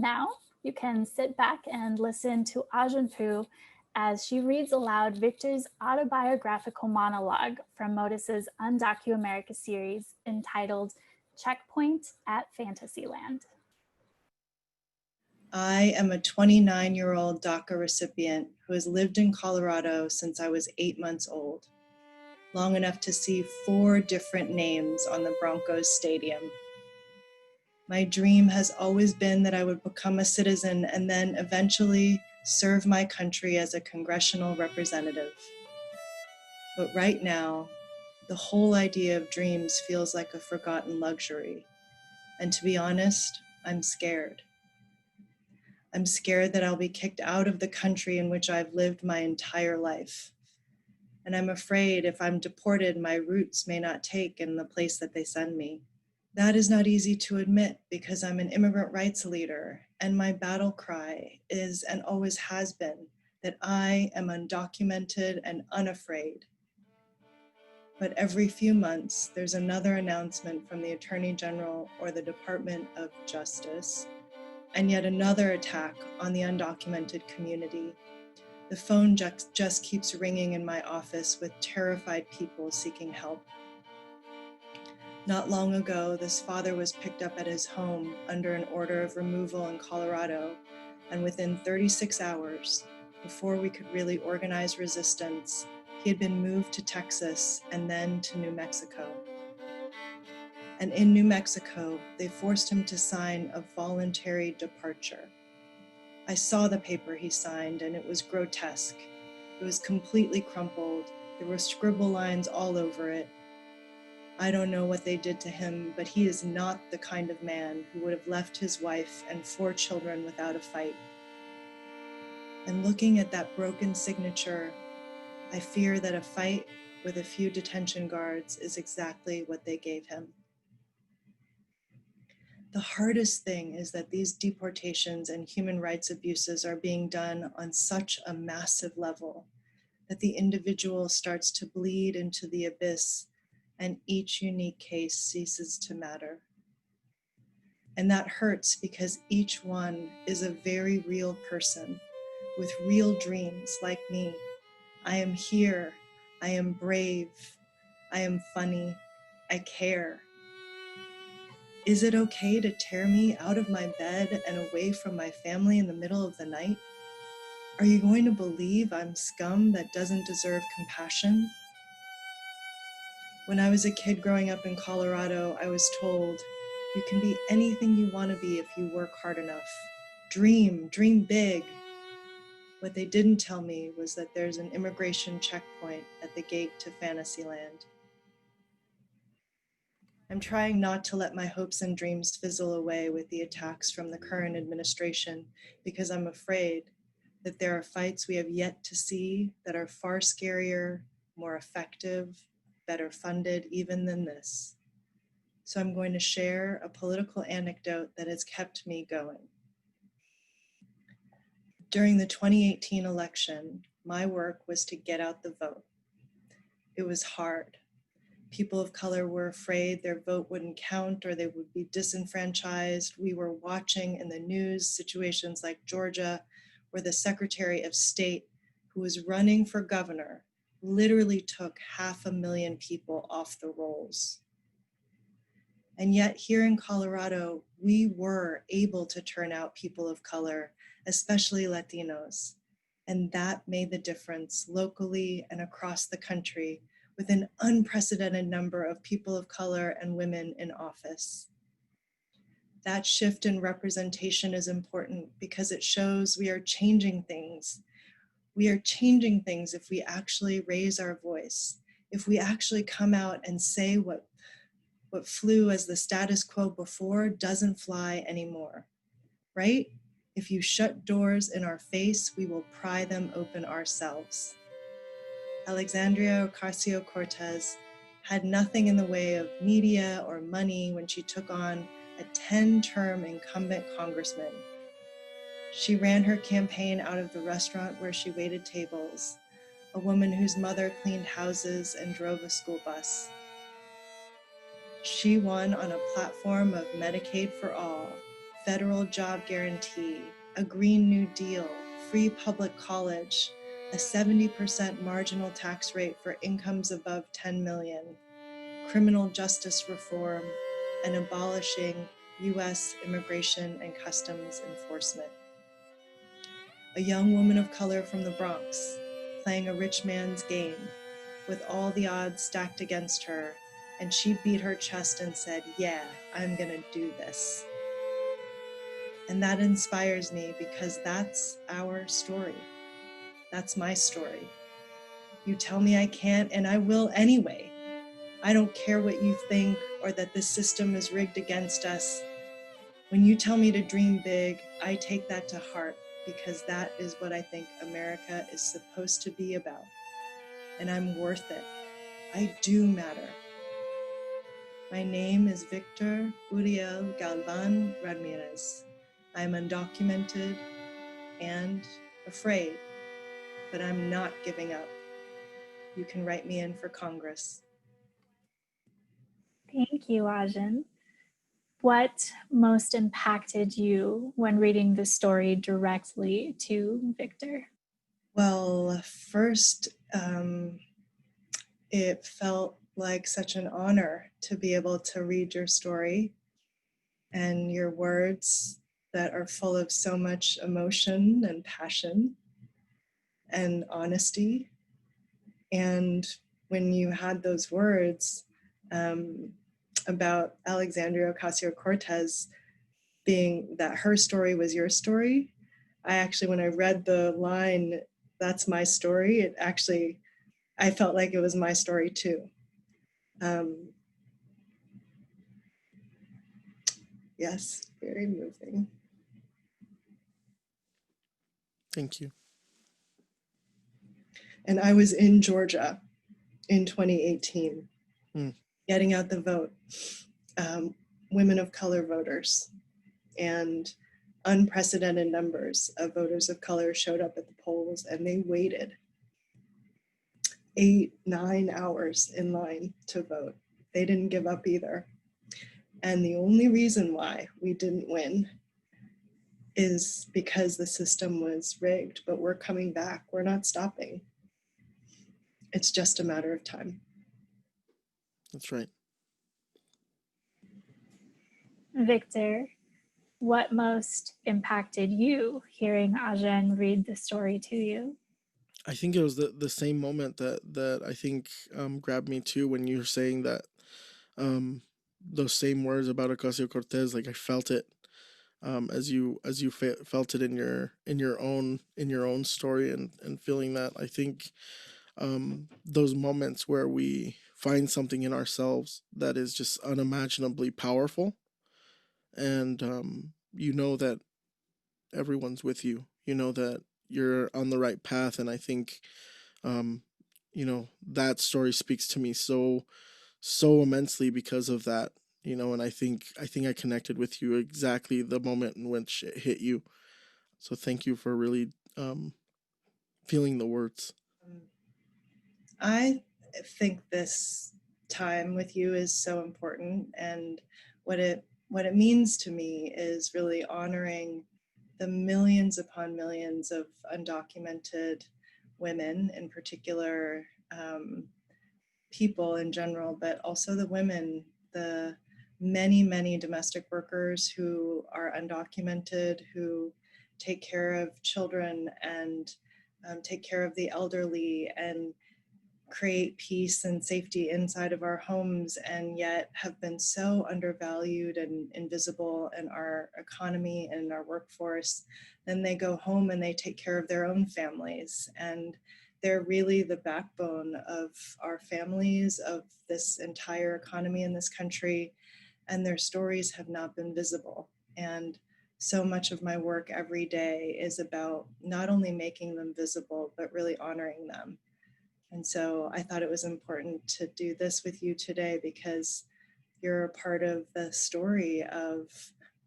Now you can sit back and listen to Ajunpu as she reads aloud Victor's autobiographical monologue from Motus's UndocuAmerica series entitled Checkpoint at Fantasyland. I am a 29-year-old DACA recipient who has lived in Colorado since I was 8 months old, long enough to see 4 different names on the Broncos stadium. My dream has always been that I would become a citizen and then eventually serve my country as a congressional representative. But right now, the whole idea of dreams feels like a forgotten luxury. And to be honest, I'm scared. I'm scared that I'll be kicked out of the country in which I've lived my entire life. And I'm afraid if I'm deported, my roots may not take in the place that they send me. That is not easy to admit because I'm an immigrant rights leader, and my battle cry is and always has been that I am undocumented and unafraid. But every few months, there's another announcement from the Attorney General or the Department of Justice, and yet another attack on the undocumented community. The phone just keeps ringing in my office with terrified people seeking help. Not long ago, this father was picked up at his home under an order of removal in Colorado, and within 36 hours, before we could really organize resistance, he had been moved to Texas and then to New Mexico. And in New Mexico, they forced him to sign a voluntary departure. I saw the paper he signed, and it was grotesque. It was completely crumpled. There were scribble lines all over it. I don't know what they did to him, but he is not the kind of man who would have left his wife and 4 children without a fight. And looking at that broken signature, I fear that a fight with a few detention guards is exactly what they gave him. The hardest thing is that these deportations and human rights abuses are being done on such a massive level that the individual starts to bleed into the abyss and each unique case ceases to matter. And that hurts because each one is a very real person with real dreams like me. I am here, I am brave, I am funny, I care. Is it okay to tear me out of my bed and away from my family in the middle of the night? Are you going to believe I'm scum that doesn't deserve compassion? When I was a kid growing up in Colorado, I was told, you can be anything you want to be if you work hard enough. Dream big. What they didn't tell me was that there's an immigration checkpoint at the gate to Fantasyland. I'm trying not to let my hopes and dreams fizzle away with the attacks from the current administration because I'm afraid that there are fights we have yet to see that are far scarier, more effective, better funded even than this. So I'm going to share a political anecdote that has kept me going. During the 2018 election, my work was to get out the vote. It was hard. People of color were afraid their vote wouldn't count or they would be disenfranchised. We were watching in the news situations like Georgia, where the Secretary of State, who was running for governor, literally took 500,000 people off the rolls. And yet here in Colorado, we were able to turn out people of color, especially Latinos. And that made the difference locally and across the country with an unprecedented number of people of color and women in office. That shift in representation is important because it shows we are changing things. We are changing things if we actually raise our voice, if we actually come out and say what flew as the status quo before doesn't fly anymore, right? If you shut doors in our face, we will pry them open ourselves. Alexandria Ocasio-Cortez had nothing in the way of media or money when she took on a 10-term incumbent congressman. She ran her campaign out of the restaurant where she waited tables, a woman whose mother cleaned houses and drove a school bus. She won on a platform of Medicaid for all, federal job guarantee, a Green New Deal, free public college, a 70% marginal tax rate for incomes above 10 million, criminal justice reform, and abolishing US immigration and customs enforcement. A young woman of color from the Bronx, playing a rich man's game, with all the odds stacked against her, and she beat her chest and said, "Yeah, I'm gonna do this." And that inspires me because that's our story. That's my story. You tell me I can't, and I will anyway. I don't care what you think or that the system is rigged against us. When you tell me to dream big, I take that to heart because that is what I think America is supposed to be about. And I'm worth it. I do matter. My name is Victor Galvan Ramirez. I'm undocumented and afraid, but I'm not giving up. You can write me in for Congress. Thank you, Ajan. What most impacted you when reading the story directly to Victor? Well, first, it felt like such an honor to be able to read your story and your words that are full of so much emotion and passion and honesty. And when you had those words about Alexandria Ocasio-Cortez being that her story was your story, I actually, when I read the line, "That's my story," it actually, I felt like it was my story too. Yes, very moving. Thank you. And I was in Georgia in 2018, getting out the vote, women of color voters, and unprecedented numbers of voters of color showed up at the polls, and they waited 8-9 hours in line to vote. They didn't give up either. And the only reason why we didn't win is because the system was rigged, but we're coming back. We're not stopping. It's just a matter of time. That's right. Victor, what most impacted you hearing Ajan read the story to you? I think it was the same moment that I think grabbed me too when you were saying that those same words about Ocasio-Cortez. Like I felt it as you felt it in your own story and feeling that. I think those moments where we find something in ourselves that is just unimaginably powerful, and you know that everyone's with you. You know that you're on the right path, and I think that story speaks to me so immensely because of that. And I think I connected with you exactly the moment in which it hit you. So thank you for really feeling the words. I think this time with you is so important, and what it means to me is really honoring the millions upon millions of undocumented women, in particular, people in general, but also the women, the many domestic workers who are undocumented, who take care of children and take care of the elderly and create peace and safety inside of our homes, and yet have been so undervalued and invisible in our economy and in our workforce. Then they go home and they take care of their own families, and they're really the backbone of our families, of this entire economy in this country, and their stories have not been visible. And so much of my work every day is about not only making them visible, but really honoring them. And so I thought it was important to do this with you today because you're a part of the story of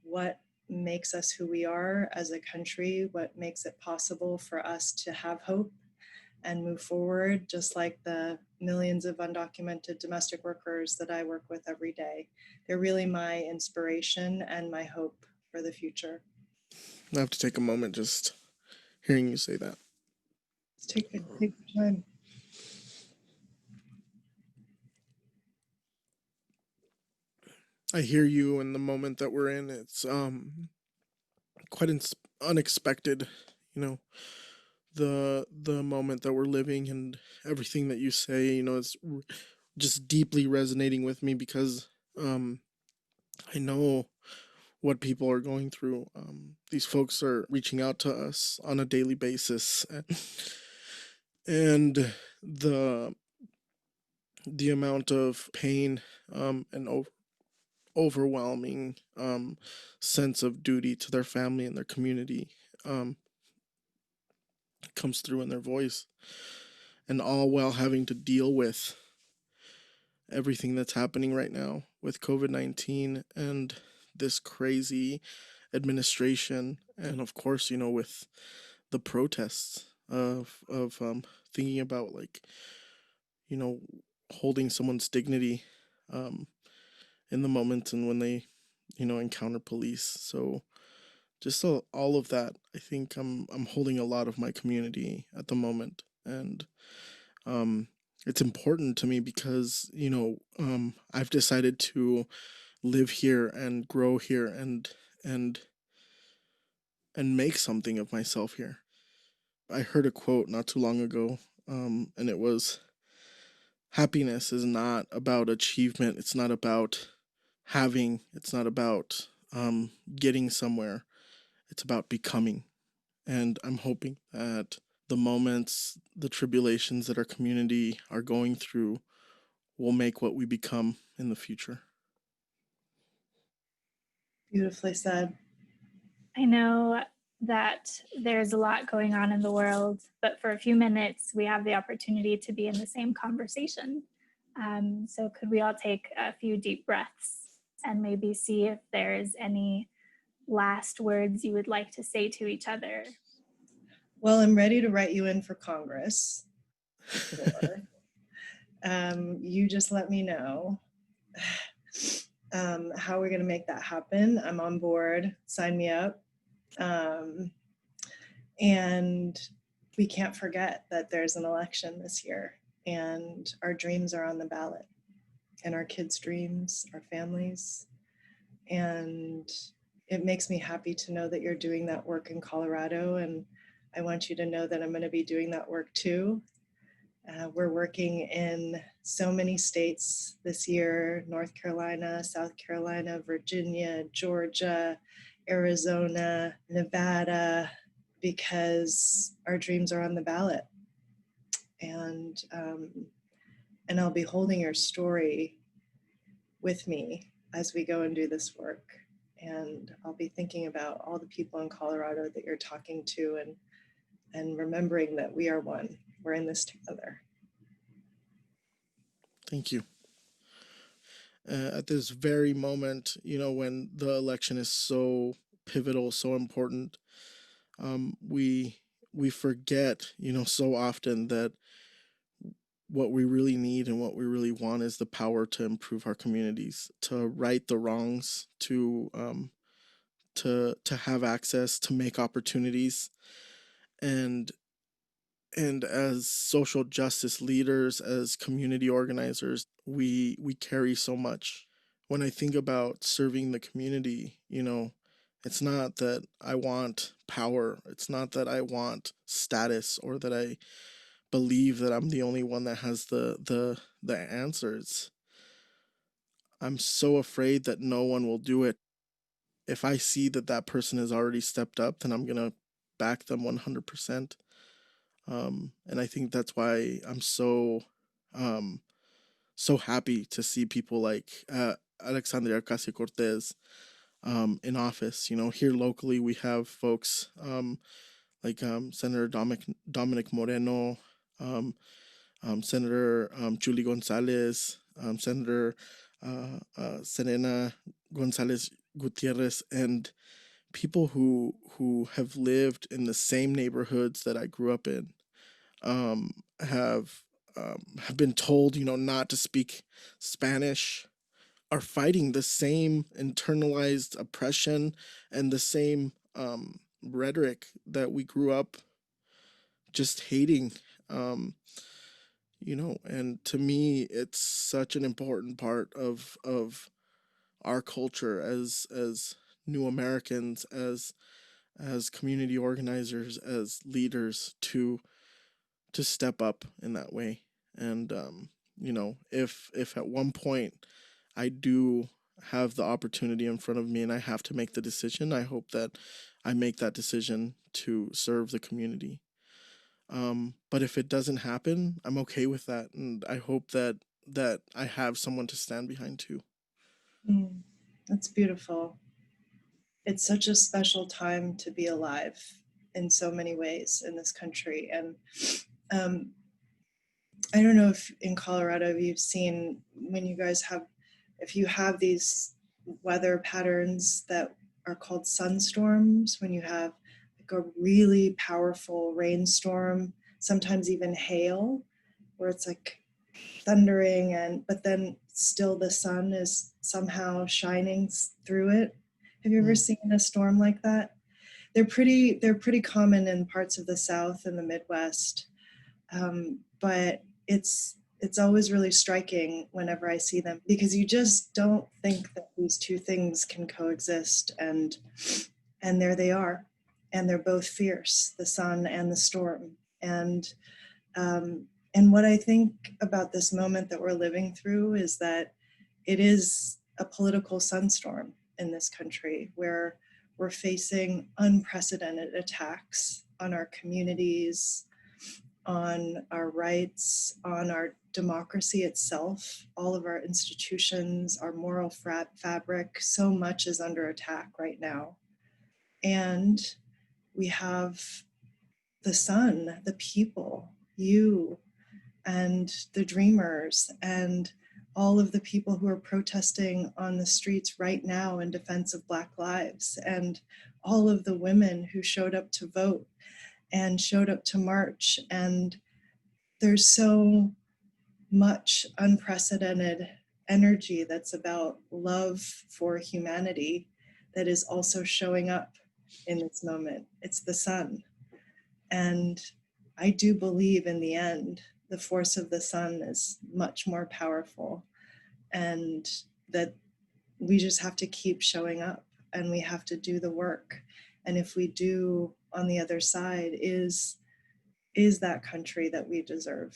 what makes us who we are as a country, what makes it possible for us to have hope and move forward, just like the millions of undocumented domestic workers that I work with every day. They're really my inspiration and my hope for the future. I have to take a moment just hearing you say that. Take your time. I hear you in the moment that we're in. It's quite unexpected, you know, the moment that we're living, and everything that you say, you know, is just deeply resonating with me because I know what people are going through. These folks are reaching out to us on a daily basis, and the amount of pain and overwhelming sense of duty to their family and their community um, comes through in their voice, and all while having to deal with everything that's happening right now with COVID-19 and this crazy administration, and of course, you know, with the protests of thinking about, like, you know, holding someone's dignity um, in the moment and when they, you know, encounter police. So just all of that, I think I'm holding a lot of my community at the moment, and um, it's important to me because, you know, I've decided to live here and grow here and and make something of myself here. I heard a quote not too long ago, and it was, happiness is not about achievement. It's not about having. It's not about getting somewhere. It's about becoming. And I'm hoping that the moments, the tribulations that our community are going through will make what we become in the future. Beautifully said. I know that there's a lot going on in the world, but for a few minutes, we have the opportunity to be in the same conversation. So could we all take a few deep breaths and maybe see if there's any last words you would like to say to each other? Well, I'm ready to write you in for Congress. You just let me know how we're going to make that happen. I'm on board. Sign me up. And we can't forget that there's an election this year, and our dreams are on the ballot, and our kids' dreams, our families. And it makes me happy to know that you're doing that work in Colorado, and I want you to know that I'm going to be doing that work too. We're working in so many states this year: North Carolina, South Carolina, Virginia, Georgia, Arizona, Nevada, because our dreams are on the ballot. And I'll be holding your story with me as we go and do this work. And I'll be thinking about all the people in Colorado that you're talking to, and remembering that we are one. We're in this together. Thank you. At this very moment, you know, when the election is so pivotal, so important, we forget, you know, so often that what we really need and what we really want is the power to improve our communities, to right the wrongs, to have access, to make opportunities, and as social justice leaders, as community organizers, we carry so much. When I think about serving the community, you know, it's not that I want power, it's not that I want status, or that I believe that I'm the only one that has the answers. I'm so afraid that no one will do it. If I see that that person has already stepped up, then I'm gonna back them 100%. And I think that's why I'm so happy to see people like Alexandria Ocasio-Cortez in office. You know, here locally we have folks like Senator Dominic Moreno, Senator Julie Gonzalez, Senator Serena Gonzalez Gutierrez, and people who have lived in the same neighborhoods that I grew up in, have been told, you know, not to speak Spanish are fighting the same internalized oppression and the same rhetoric that we grew up just hating. Um, and to me, it's such an important part of our culture as new Americans, as community organizers, as leaders, to step up in that way. And if at one point I do have the opportunity in front of me and I have to make the decision, I hope that I make that decision to serve the community. But if it doesn't happen, I'm okay with that, and I hope that I have someone to stand behind too. That's beautiful. It's such a special time to be alive in so many ways in this country. And I don't know if in Colorado you've seen when you guys have, if you have these weather patterns that are called sunstorms, when you have like a really powerful rainstorm, sometimes even hail, where it's like thundering but then still the sun is somehow shining through it. Have you ever seen a storm like that? They're pretty common in parts of the South and the Midwest, but it's always really striking whenever I see them, because you just don't think that these two things can coexist, and there they are, and they're both fierce, the sun and the storm. And what I think about this moment that we're living through is that it is a political sunstorm in this country, where we're facing unprecedented attacks on our communities, on our rights, on our democracy itself, all of our institutions, our moral fabric. So much is under attack right now. And we have the sun, the people, you, and the dreamers, and all of the people who are protesting on the streets right now in defense of Black lives, and all of the women who showed up to vote and showed up to march. And there's so much unprecedented energy that's about love for humanity that is also showing up in this moment. It's the sun. And I do believe in the end, the force of the sun is much more powerful, and that we just have to keep showing up, and we have to do the work. And if we do, on the other side is that country that we deserve.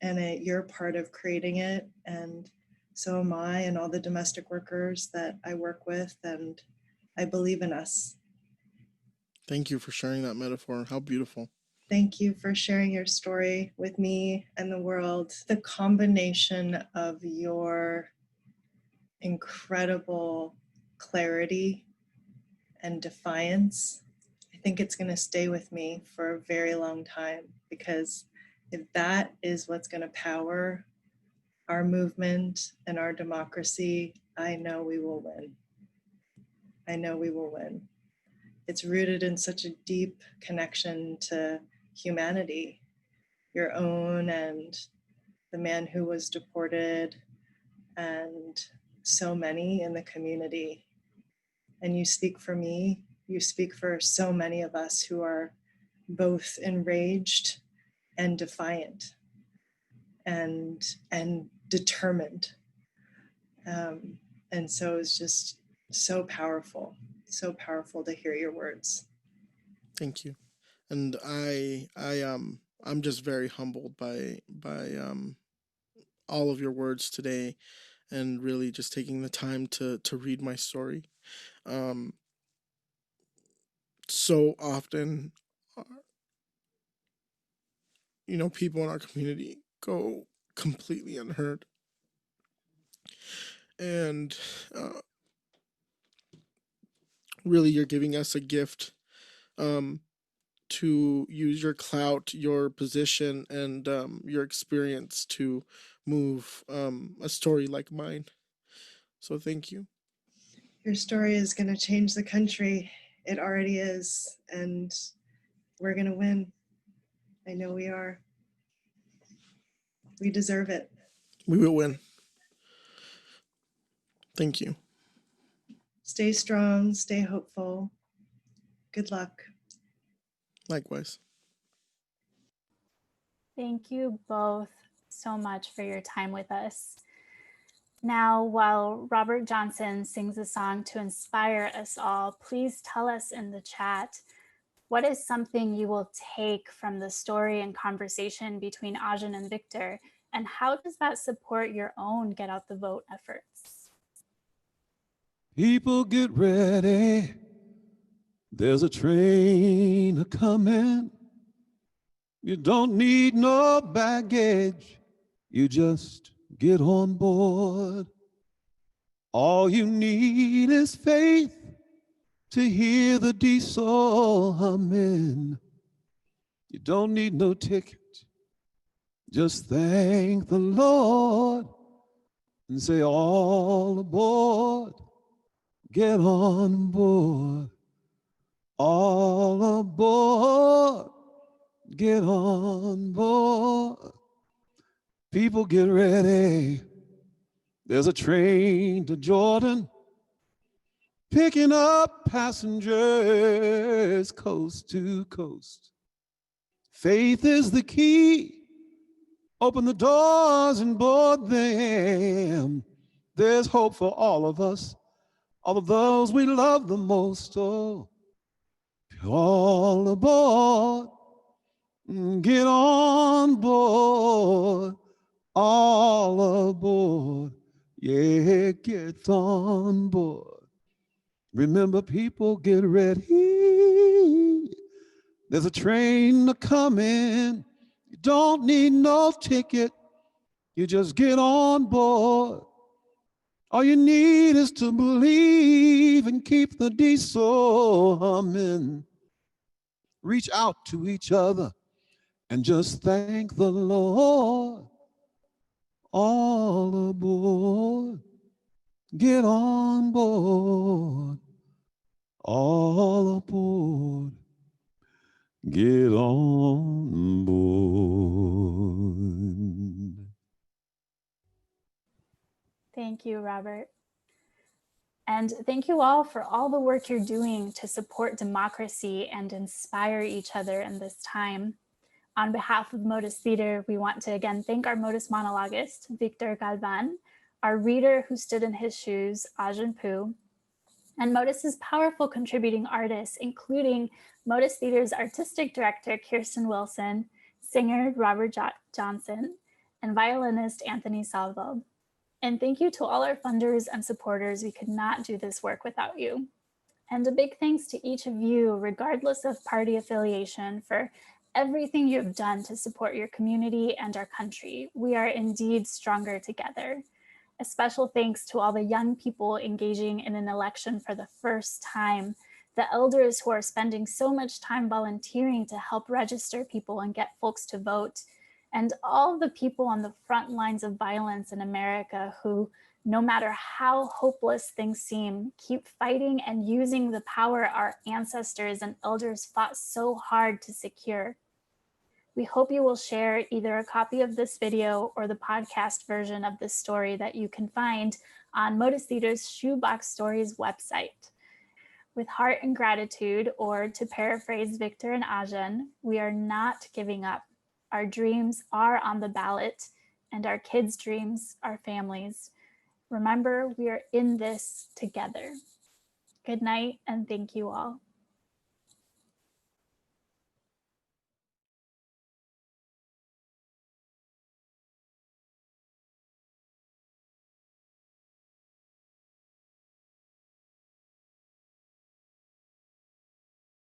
And you're part of creating it, and so am I, and all the domestic workers that I work with, and I believe in us. Thank you for sharing that metaphor. How beautiful. Thank you for sharing your story with me and the world. The combination of your incredible clarity and defiance, I think it's going to stay with me for a very long time, because if that is what's going to power our movement and our democracy, I know we will win. I know we will win. It's rooted in such a deep connection to humanity, your own, and the man who was deported, and so many in the community. And you speak for me, you speak for so many of us who are both enraged and defiant and determined. And so it's just so powerful to hear your words. Thank you. And I'm just very humbled by all of your words today, and really just taking the time to read my story. So often, people in our community go completely unheard, and really, you're giving us a gift, to use your clout, your position, and your experience to move a story like mine. So thank you. Your story is going to change the country. It already is. And we're going to win. I know we are. We deserve it. We will win. Thank you. Stay strong, stay hopeful. Good luck. Likewise. Thank you both so much for your time with us. Now, while Robert Johnson sings a song to inspire us all, please tell us in the chat, what is something you will take from the story and conversation between Ajan and Victor, and how does that support your own Get Out the Vote efforts? People get ready. There's a train a-coming. You don't need no baggage. You just get on board. All you need is faith to hear the diesel humming. You don't need no ticket. Just thank the Lord and say, all aboard, get on board. All aboard, get on board. People get ready. There's a train to Jordan, picking up passengers coast to coast. Faith is the key. Open the doors and board them. There's hope for all of us, all of those we love the most. Oh, all aboard, get on board, all aboard, yeah, get on board. Remember, people, get ready. There's a train a-coming. You don't need no ticket. You just get on board. All you need is to believe and keep the diesel humming. Reach out to each other and just thank the Lord. All aboard, get on board. All aboard, get on board. Thank you, Robert. And thank you all for all the work you're doing to support democracy and inspire each other in this time. On behalf of Motus Theater, we want to again thank our Motus monologist, Victor Galvan, our reader who stood in his shoes, Ajan Poo, and Motus's powerful contributing artists, including Motus Theater's artistic director, Kirsten Wilson, singer Robert Johnson, and violinist Anthony Salvo. And thank you to all our funders and supporters. We could not do this work without you. And a big thanks to each of you, regardless of party affiliation, for everything you have done to support your community and our country. We are indeed stronger together. A special thanks to all the young people engaging in an election for the first time, the elders who are spending so much time volunteering to help register people and get folks to vote, and all the people on the front lines of violence in America who, no matter how hopeless things seem, keep fighting and using the power our ancestors and elders fought so hard to secure. We hope you will share either a copy of this video or the podcast version of this story that you can find on Motus Theater's Shoebox Stories website. With heart and gratitude, or to paraphrase Victor and Ajan, we are not giving up. Our dreams are on the ballot, and our kids' dreams are families. Remember, we are in this together. Good night, and thank you all.